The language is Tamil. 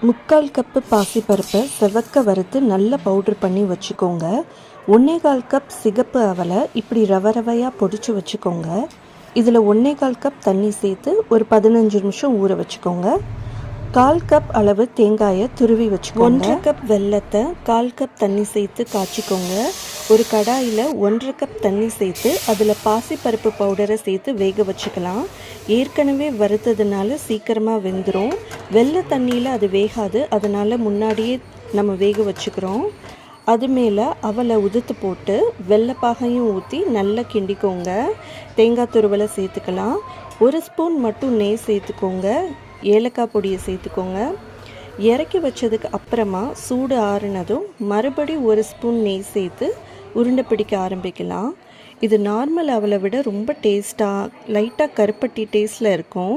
முக்கால் கப்பு பாசிப்பருப்பை செவக்க வறுத்து நல்லா பவுட்ரு பண்ணி வச்சுக்கோங்க. 1/4 கப் சிகப்பு அவலை இப்படி ரவை ரவையாக பொடிச்சு வச்சுக்கோங்க. இதில் 1/4 கப் தண்ணி சேர்த்து ஒரு 15 நிமிஷம் ஊற வச்சுக்கோங்க. 1/4 கப் அளவு தேங்காயை துருவி வச்சுக்கோங்க. 1/2 கப் வெல்லத்தை 1/4 கப் தண்ணி சேர்த்து காய்ச்சிக்கோங்க. ஒரு கடாயில் 1/2 கப் தண்ணி சேர்த்து அதில் பாசிப்பருப்பு பவுடரை சேர்த்து வேக வச்சுக்கலாம். ஏற்கனவே வறுத்ததுனால சீக்கிரமாக வெந்துடும். வெள்ளை தண்ணியில் அது வேகாது, அதனால் முன்னாடியே நம்ம வேக வச்சுக்கிறோம். அது மேலே அவலை உதுத்து போட்டு வெள்ளைப்பாகையும் ஊற்றி நல்லா கிண்டிக்கோங்க. தேங்காய் துருவலை சேர்த்துக்கலாம். 1 ஸ்பூன் மட்டும் நெய் சேர்த்துக்கோங்க. ஏலக்காய் பொடியை சேர்த்துக்கோங்க. இறக்கி வச்சதுக்கு அப்புறமா சூடு ஆறுனதும் மறுபடி 1 ஸ்பூன் நெய் சேர்த்து உருண்டை பிடிக்க ஆரம்பிக்கலாம். இது நார்மல் அவலை விட ரொம்ப டேஸ்ட்டாக லைட்டாக கருப்பட்டி டேஸ்ட்டில் இருக்கும்.